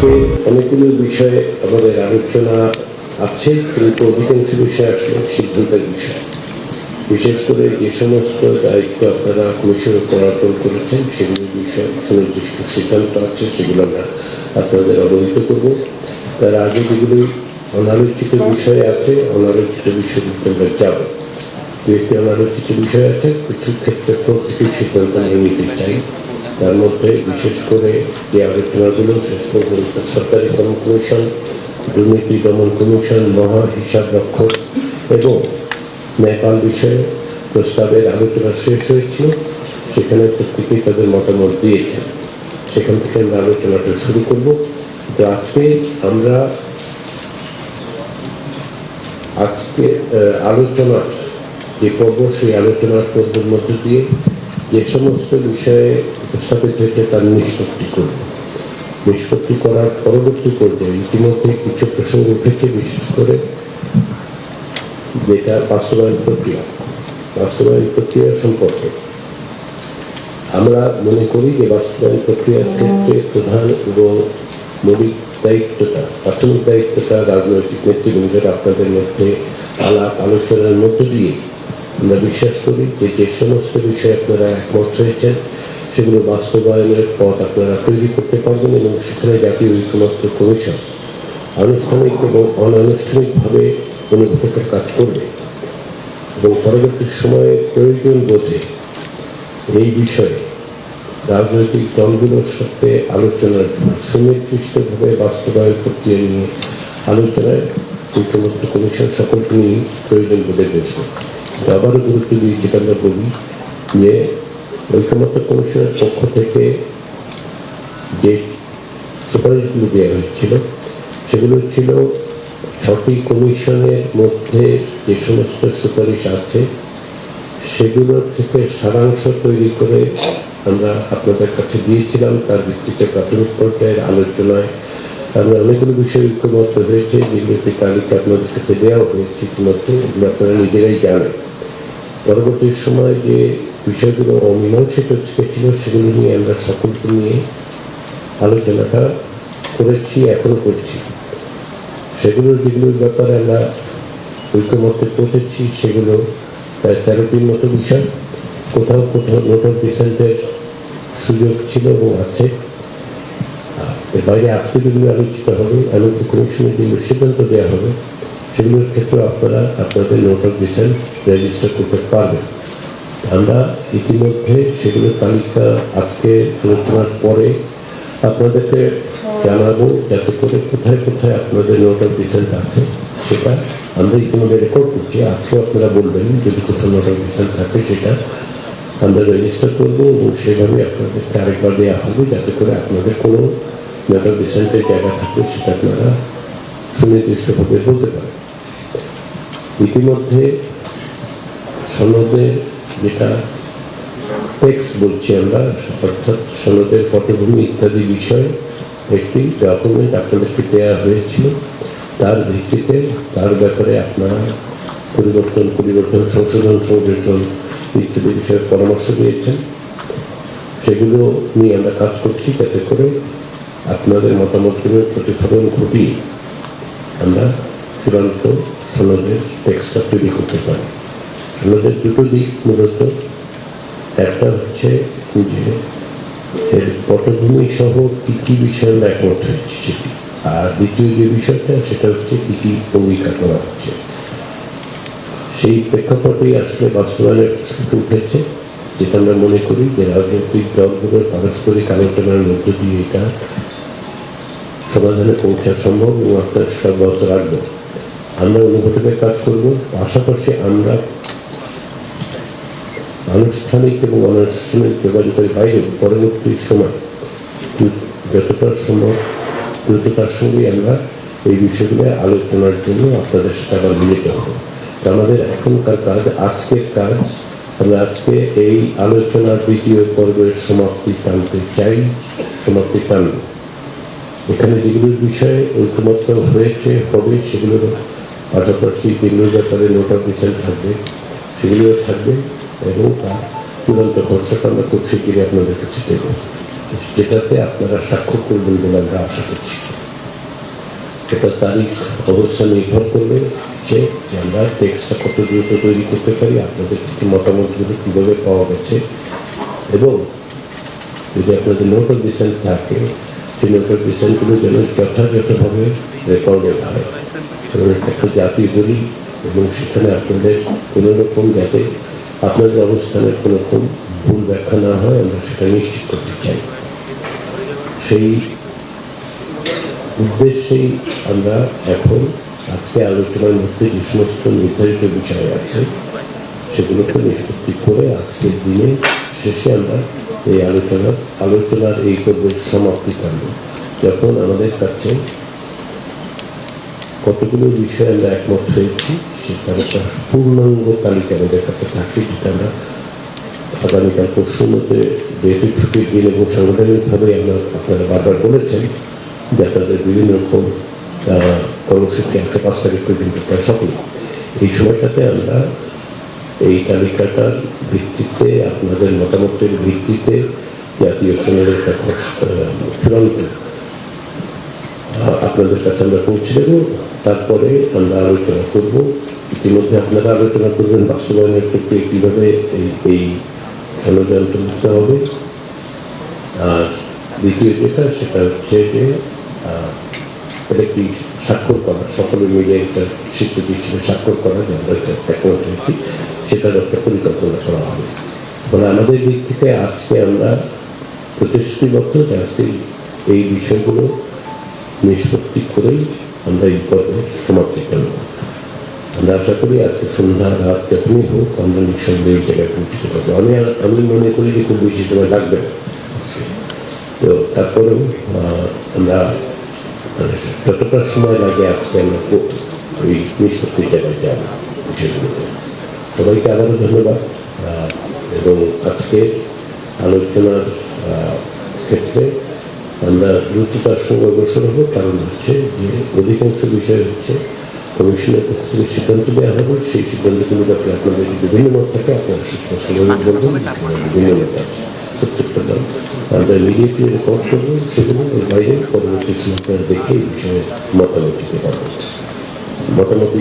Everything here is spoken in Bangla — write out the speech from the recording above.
আজকে অনেকগুলো বিষয়ে আমাদের আলোচনা আছে, কিন্তু অধিকাংশ বিষয় আসলে সিদ্ধান্তের বিষয়। বিশেষ করে যে সমস্ত দায়িত্ব আপনারা কমিশনে অর্পণ করেছেন সেগুলোর বিষয়ে সুনির্দিষ্ট সিদ্ধান্ত আছে, সেগুলো আমরা আপনাদের অবহিত করব। তার আগে যেগুলি অনালোচিত বিষয় আছে, অনালোচিত বিষয়গুলোতে আমরা যাব। দু একটি অনালোচিত বিষয় আছে, কিছু ক্ষেত্রে প্রকৃতির সিদ্ধান্ত নিয়ে নিতে চাই। তার মধ্যে বিশেষ করে যে আলোচনাগুলো শেষ পর্যন্ত সরকারি কর্ম কমিশন, দুর্নীতি দমন কমিশন, মহা হিসাব রক্ষক এবং নেপাল বিষয়ে প্রস্তাবের আলোচনা শেষ হয়েছিল, সেখানে প্রত্যেকেই তাদের মতামত দিয়েছেন। সেখান থেকে আমরা আলোচনাটা শুরু করব। তো আজকে আমরা আলোচনার যে পর্ব, সেই আলোচনার পর্বের মধ্য দিয়ে যে সমস্ত বিষয়ে উপস্থাপিত হয়েছে তার নিষ্পত্তি করব। নিষ্পত্তি করার পরবর্তী পর্যায়ে ইতিমধ্যে কিছু প্রসঙ্গ উঠেছে, বিশেষ করে যেটা বাস্তবায়ন প্রক্রিয়া সম্পর্কে। আমরা মনে করি যে বাস্তবায়ন প্রক্রিয়ার ক্ষেত্রে প্রধান এবং মৌলিক দায়িত্বটা, প্রাথমিক দায়িত্বটা রাজনৈতিক নেতৃবৃন্দের আপনাদের মধ্যে আলোচনার মধ্য দিয়ে আমরা বিশ্বাস করি যে সমস্ত বিষয়ে আপনারা একমত হয়েছেন সেগুলো বাস্তবায়নের পথ আপনারা তৈরি করতে পারবেন, এবং সেখানে জাতীয় ঐক্যমত্য কমিশন আনুষ্ঠানিক এবং অনানুষ্ঠানিকভাবে অনুভূতির কাজ করবে এবং পরবর্তী সময়ে প্রয়োজন বোধে এই বিষয়ে রাজনৈতিক দলগুলোর সাথে আলোচনার জন্য সুনির্দিষ্টভাবে বাস্তবায়ন প্রক্রিয়া নিয়ে আলোচনায় ঐক্যমত্য কমিশন সকলকে নিয়ে প্রয়োজন বোধে বসবে। আবারও গুরুত্ব দিয়ে যেটা আমরা বলি যে ঐক্যমত্য কমিশনের পক্ষ থেকে যে সুপারিশগুলো দেওয়া হয়েছিল সেগুলো ছিল 6টি কমিশনের মধ্যে যে সমস্ত সুপারিশ আছে সেগুলোর থেকে সারাংশ তৈরি করে আমরা আপনাদের কাছে দিয়েছিলাম। তার ভিত্তিতে প্রাথমিক পর্যায়ের আলোচনায় আমরা অনেকগুলো বিষয় ঐক্যমত্য হয়েছে, যেগুলোতে তালিকা আপনাদের কাছে দেওয়া হয়েছে ইতিমধ্যে, এগুলো আপনারা নিজেরাই জানেন। পরবর্তী সময় যে বিষয়গুলো অমীমাংসিত ছিল সেগুলো নিয়ে আমরা সকলকে নিয়ে আলোচনাটা করেছি, এখনো করছি। যেগুলোর ব্যাপারে আমরা ঐক্যমত্যে পৌঁছেছি সেগুলো প্রায় 13টির মতো বিষয়। কোথাও নোট অফ ডিসেন্টের সুযোগ ছিল এবং আছে। এর বাইরে আজকে যেগুলো আলোচিত হবে, আলোচিত কমিশনের যেগুলো সিদ্ধান্ত দেওয়া হবে সেগুলোর ক্ষেত্রে আপনারা আপনাদের নোট অফ ডিসেন্ট রেজিস্টার করতে পারবেন। আমরা ইতিমধ্যে সেগুলোর তালিকা আজকে আলোচনার পরে আপনাদেরকে জানাবো, যাতে করে কোথায় কোথায় আপনাদের নোট অফ ডিসেন্ট আছে সেটা আমরা ইতিমধ্যে রেকর্ড করছি। আজকে আপনারা বলবেন যদি কোথাও নোট অফ ডিসেন্ট থাকে সেটা আমরা রেজিস্টার করবো এবং সেভাবে আপনাদেরকে আরেকবার দেওয়া হবে, যাতে করে আপনাদের কোনো নোট অফ ডিসেন্টের জায়গা থাকলে সেটা আপনারা সুনির্দিষ্টভাবে বলতে পারেন। ইতিমধ্যে সনদের যেটা টেক্সট বলছি আমরা, অর্থাৎ সনদের পটভূমি ইত্যাদি বিষয় একটি ডকুমেন্ট আপনাদেরকে দেওয়া হয়েছিল। তার ভিত্তিতে তার ব্যাপারে আপনারা পরিবর্তন সংযোজন ইত্যাদি বিষয়ে পরামর্শ দিয়েছেন। সেগুলো নিয়ে আমরা কাজ করছি, যাতে করে আপনাদের মতামতগুলোর প্রতিফলন ঘটিয়ে আমরা চূড়ান্ত সনদের টেক্সটটা তৈরি করতে পারি। সনদের দুটো দিক মূলত, একটা হচ্ছে যে এর পটভূমি সহ কি কি বিষয়ে আমরা একমত হয়েছি সেটি, আর দ্বিতীয় যে বিষয়টা সেটা হচ্ছে কি কি অঙ্গীকার করা হচ্ছে। সেই প্রেক্ষাপটেই আসলে বাস্তবায়নের প্রশ্নটি উঠেছে, যেটা আমরা মনে করি যে রাজনৈতিক দলগুলোর পারস্পরিক আলোচনার মধ্য দিয়ে এটা সমাধানে পৌঁছানো সম্ভব এবং আপনার সর্বত রাখবো। আমরা অনুভূতিতে কাজ করব, পাশাপাশি আমরা আনুষ্ঠানিক এবং অনানুষ্ঠানিক যোগাযোগের বাইরেও পরবর্তী সময় যতটা সম্ভব দ্রুততার সঙ্গে আমরা এই বিষয়গুলো আলোচনার জন্য আপনাদের সাথে আবার মিলিত হব। আমাদের এখনকার কাজ, আজকের কাজ, আমরা আজকে এই আলোচনার দ্বিতীয় পর্বের সমাপ্তি টানতে চাই, সমাপ্তি টানব। এখানে যেগুলোর বিষয়ে ঐক্যমত্য হয়েছে হবে সেগুলোর পাশাপাশি যেগুলোর ব্যাপারে নোট অফ ডিসেন্ট থাকবে সেগুলিও থাকবে, এবং তার চূড়ান্ত খরচাটা আমরা খুব শিগগিরই আপনাদের কাছে দেব। যেটাতে আপনারা স্বাক্ষর করবেন বলে আমরা আশা করছি। এটা তারিখ অবস্থা নির্ভর করবে যে আমরা টেক্সটটা কত দ্রুত তৈরি করতে পারি, আপনাদের থেকে মতামতগুলো কীভাবে পাওয়া গেছে, এবং যদি আপনাদের নোট অফ ডিসেন্ট থাকে সেই নোট অফ ডিসেন্টগুলো যেন যথাযথভাবে রেকর্ডেড হয় এবং একটা জাতি বলি, এবং সেখানে আপনাদের কোনো রকম যাতে আপনাদের অবস্থানের কোনো রকম ভুল ব্যাখ্যা না হয় আমরা সেটা নিশ্চিত করতে চাই। সেই উদ্দেশ্যেই আমরা এখন আজকে আলোচনার মধ্যে যে সমস্ত নির্ধারিত বিষয় আছে সেগুলোকে নিষ্পত্তি করে আজকের দিনে শেষে আমরা এই আলোচনার এই পর্বের সমাপ্তি করব, যখন আমাদের কাছে কতগুলো বিষয়ে আমরা একমত হয়েছি সেটার একটা পূর্ণাঙ্গ তালিকা আমাদের কাছে থাকে, যেটা আমরা আগামীকাল পরশুর মধ্যে যেহেতু ছুটির দিন এবং সাংগঠনিকভাবে আপনারা বারবার বলেছেন যে আপনাদের বিভিন্ন রকম কর্মসূচি 1-5 তারিখ পর্যন্ত প্রায় সকল এই সময়টাতে আমরা এই তালিকাটার ভিত্তিতে আপনাদের মতামতের ভিত্তিতে জাতীয় সনদের একটা চূড়ান্ত আপনাদের কাছে আমরা পৌঁছে দেব। তারপরে আমরা আলোচনা করব, ইতিমধ্যে আপনারা আলোচনা করবেন বাস্তবায়নের ক্ষেত্রে কীভাবে এই সনদে অন্তর্ভুক্ত হবে। আর দ্বিতীয় যেটা সেটা হচ্ছে যে এটা একটি স্বাক্ষর করা, সকলে মিলে একটা স্বীকৃতি হিসেবে স্বাক্ষর করা যে আমরা একটা একমত হয়েছি, সেটার একটা পরিকল্পনা করা হবে। ফলে আমাদের দিক থেকে আজকে আমরা প্রতিশ্রুতিবদ্ধ যে আজকে এই বিষয়গুলো নিষ্পত্তি করেই আমরা এই পর্বে সমাপ্তি করব। আমরা আশা করি আজকে সন্ধ্যা রাত যখনই হোক আমরা নিঃসন্দেহে এই জায়গায় পৌঁছতে পারবো। আমি মনে করি যে খুব বেশি সময় লাগবে না, তো তারপরেও আমরা যতটা সময় লাগে আজকে আমরা ওই নিষ্পত্তির জায়গায় যাব। সবাইকে আবারও ধন্যবাদ, এবং আজকে আলোচনার ক্ষেত্রে আমরা দ্রুততার সঙ্গে অগ্রসর হব, কারণ হচ্ছে যে অধিকাংশ বিষয় হচ্ছে কমিশনের পক্ষ থেকে সিদ্ধান্ত দেওয়া হবে, সেই সিদ্ধান্তগুলো যাতে আপনাদের বিভিন্ন মত থাকে আপনারা সুস্পষ্টভাবে বলবেন বিভিন্ন মত আছে প্রত্যেকটা দল আমরা ইমিডিয়েটলি রেকর্ড করবো, সেগুলো এর বাইরে পরবর্তী সময় দেখে এই বিষয়ে মতামত দিতে পারবো। মতামত